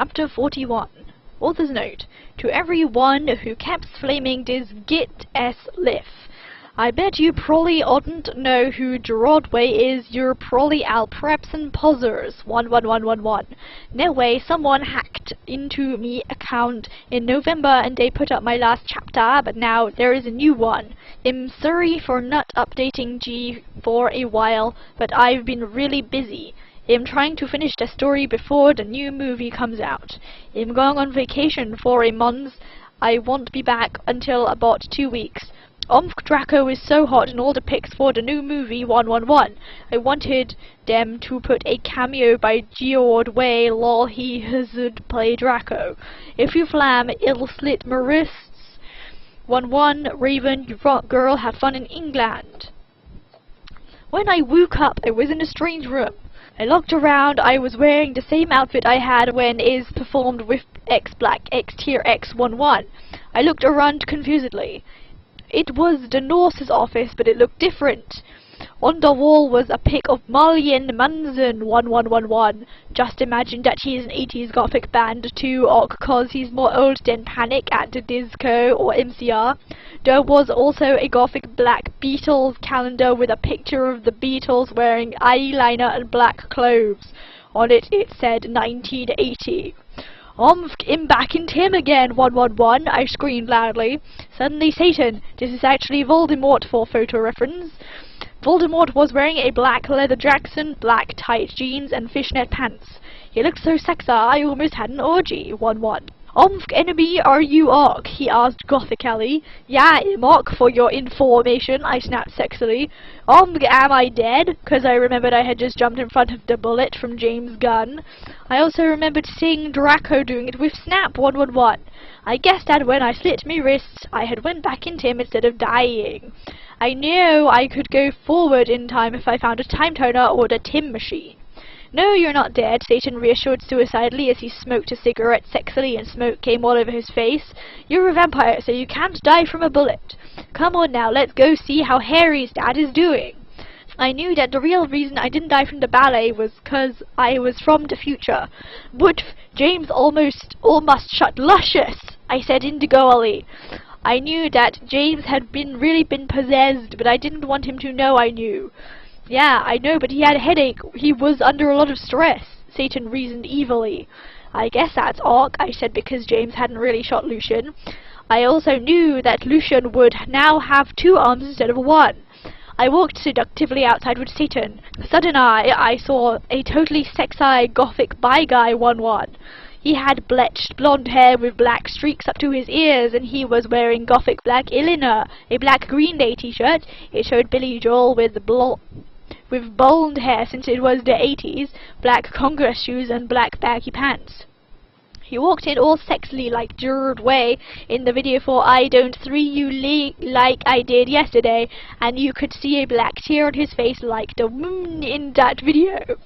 Chapter 41. Author's note. To everyone who keeps flaming this git s liff. I bet you probably oughtn't know who Broadway is. You're probably all preps and posers. 11111. No way, someone hacked into me account in November and they put up my last chapter, but now there is a new one. I'm sorry for not updating G for a while, but I've been really busy. I'm trying to finish the story before the new movie comes out. I'm going on vacation for a month. I won't be back until about 2 weeks. Draco is so hot in all the pics for the new movie 111. I wanted them to put a cameo by Geord Way, lol, he hazard play Draco. If you flam, it'll slit my wrists. 11 Raven, you rock girl, have fun in England. When I woke up, I was in a strange room. I looked around. I was wearing the same outfit I had when Is performed with X Black X Tier X11. I looked around confusedly. It was the nurse's office, but it looked different. On the wall was a pic of Marlene Manson 1111. Just imagine that he's an 80s gothic band too, or cause he's more old than Panic at the Disco or MCR. There was also a gothic black Beatles calendar with a picture of the Beatles wearing eyeliner and black clothes. On it said 1980. I'm back in Tim again, 111, I screamed loudly. Suddenly, Satan, this is actually Voldemort for photo reference. Voldemort was wearing a black leather jacket, black tight jeans, and fishnet pants. He looked so sexy, I almost had an orgy, 11. Enoby, are you Ark? He asked gothically. Yeah, I'm Ark, for your information, I snapped sexily. Am I dead? 'Cause I remembered I had just jumped in front of the bullet from James' gun. I also remembered seeing Draco doing it with Snap 111. I guessed that when I slit me wrists, I had went back into him instead of dying. I knew I could go forward in time if I found a time turner or the Tim machine. No, you're not dead, Satan reassured suicidally as he smoked a cigarette sexily and smoke came all over his face. You're a vampire, so you can't die from a bullet. Come on now, let's go see how Harry's dad is doing. I knew that the real reason I didn't die from the ballet was 'cause I was from the future. But James almost shut luscious, I said indigoally. I knew that James had really been possessed, but I didn't want him to know I knew. Yeah, I know, but he had a headache. He was under a lot of stress, Satan reasoned evilly. I guess that's Ark, I said, because James hadn't really shot Lucian. I also knew that Lucian would now have 2 arms instead of 1. I walked seductively outside with Satan. Suddenly, I saw a totally sexy gothic bi guy 11. He had bleached blonde hair with black streaks up to his ears, and he was wearing gothic black Eleanor, a black Green Day t-shirt. It showed Billy Joel with blonde hair since it was the 80s, black Congress shoes and black baggy pants. He walked in all sexily like Geord Way in the video for I Don't 3 You like I did yesterday, and you could see a black tear on his face like the moon in that video.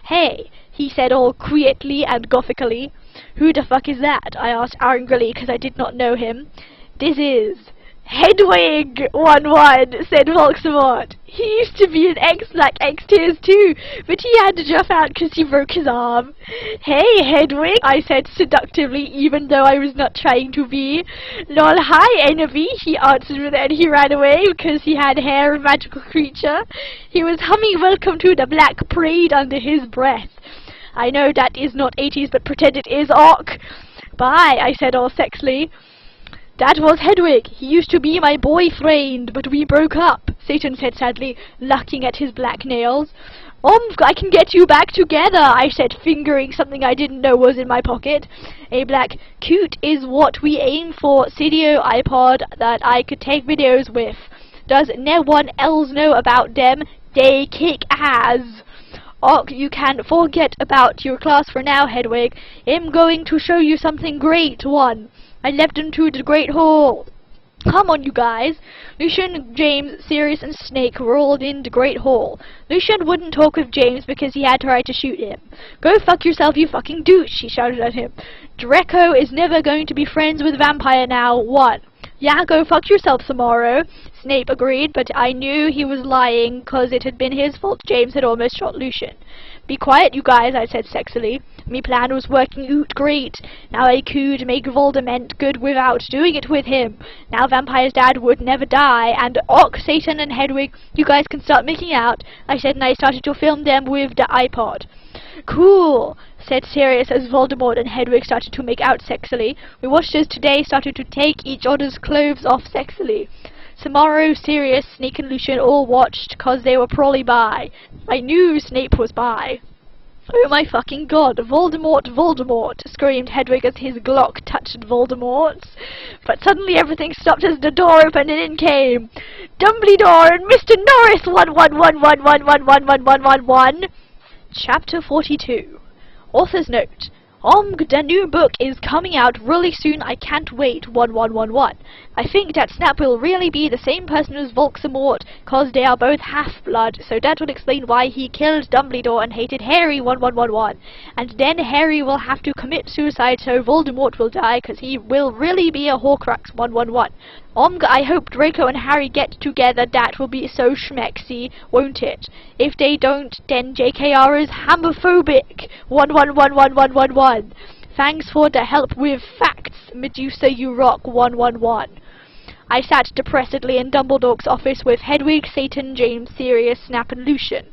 Hey, he said all quietly and gothically. Who the fuck is that? I asked angrily because I did not know him. This is Hedwig 11, said Voldemort. He used to be an X-Black X-Tiers too, but he had to jump out because he broke his arm. Hey, Hedwig, I said seductively, even though I was not trying to be. Lol, hi, Enoby, he answered, and he ran away because he had hair, a magical creature. He was humming welcome to the Black Parade under his breath. I know that is not 80s, but pretend it is, Ark. Bye, I said all sexily. That was Hedwig. He used to be my boyfriend, but we broke up, Satan said sadly, looking at his black nails. I can get you back together, I said, fingering something I didn't know was in my pocket. A black cute is what we aim for, CDO iPod that I could take videos with. Does no one else know about them? They kick ass. Oh, you can forget about your class for now, Hedwig. I'm going to show you something great, one. I left them to the Grate Hall. Come on, you guys. Lucian, James, Sirius, and Snake rolled in the Grate Hall. Lucian wouldn't talk with James because he had tried to shoot him. Go fuck yourself, you fucking douche, she shouted at him. Draco is never going to be friends with Vampire now, 1. Yeah, go fuck yourself, Samaro. Snape agreed, but I knew he was lying, 'cause it had been his fault James had almost shot Lucian. Be quiet, you guys, I said sexily. Me plan was working out great. Now I could make Voldemort good without doing it with him. Now Vampire's dad would never die, and Satan and Hedwig, you guys can start making out, I said, and I started to film them with the iPod. Cool, said Sirius as Voldemort and Hedwig started to make out sexily. We watched as today started to take each other's clothes off sexily. Samaro, Sirius, Snake and Lucian all watched, 'cause they were probably bi. I knew Snape was bi. Oh my fucking god, Voldemort, Voldemort, screamed Hedwig as his Glock touched Voldemort's. But suddenly everything stopped as the door opened and in came Dumbledore and Mr. Norris 11111111111. Chapter 42. Author's note. The new book is coming out really soon. I can't wait. 1111. I think that Snap will really be the same person as Voldemort, 'cause they are both half-blood, so that will explain why he killed Dumbledore and hated Harry 1111. And then Harry will have to commit suicide, so Voldemort will die, 'cause he will really be a Horcrux 111. I hope Draco and Harry get together. That will be so schmexy, won't it? If they don't, then JKR is homophobic. 11111111. Thanks for the help with facts, Medusa, you rock. 111. I sat depressedly in Dumbledore's office with Hedwig, Satan, James, Sirius, Snap, and Lucian.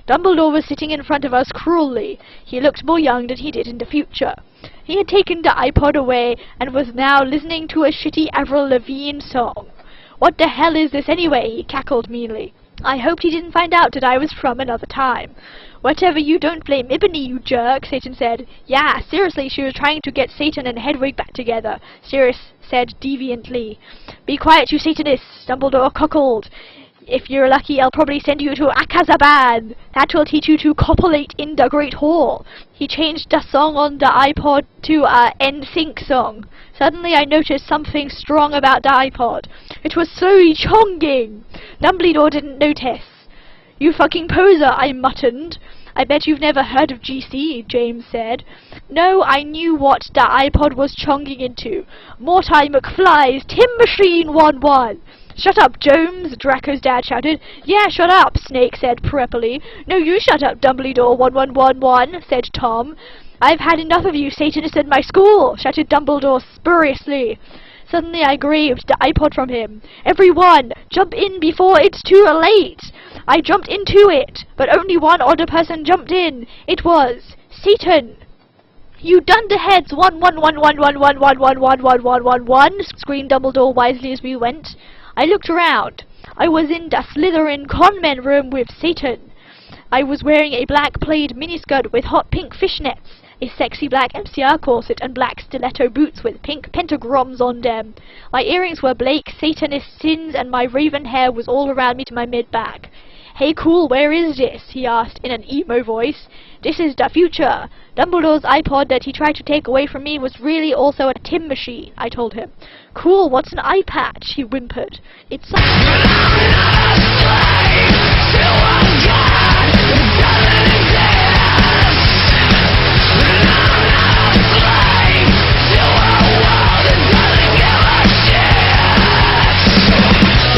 Dumbledore was sitting in front of us cruelly. He looked more young than he did in the future. He had taken the iPod away and was now listening to a shitty Avril Lavigne song. What the hell is this anyway? He cackled meanly. I hoped he didn't find out that I was from another time. Whatever, you don't blame Ebony, you jerk, Satan said. Yeah, seriously, she was trying to get Satan and Hedwig back together, Sirius said deviantly. Be quiet, you Satanists, Dumbledore cockled. If you're lucky, I'll probably send you to Akazaban. That will teach you to copulate in the Grate Hall. He changed the song on the iPod to a NSYNC song. Suddenly I noticed something strong about the iPod. It was slowly chonging. Dumbledore didn't notice. You fucking poser, I muttered. I bet you've never heard of GC, James said. No, I knew what the iPod was chonging into. Morty McFly's Tim Machine 1-1. Shut up, Jones, Draco's dad shouted. Yeah, shut up, Snake said preppily. No, you shut up, Dumbledore 1111, said Tom. I've had enough of you Satanists in my school, shouted Dumbledore spuriously. Suddenly I grabbed the iPod from him. Everyone, jump in before it's too late. I jumped into it, but only one other person jumped in. It was Satan. You dunderheads! 11111111111, screamed Dumbledore wisely as we went. I looked around. I was in the Slytherin conman room with Satan. I was wearing a black plaid miniskirt with hot pink fishnets, a sexy black MCR corset, and black stiletto boots with pink pentagrams on them. My earrings were Blake Satanist sins, and my raven hair was all around me to my mid-back. Hey cool, where is this? He asked in an emo voice. This is the future. Dumbledore's iPod that he tried to take away from me was really also a Tim machine, I told him. Cool, what's an eye patch? He whimpered. It's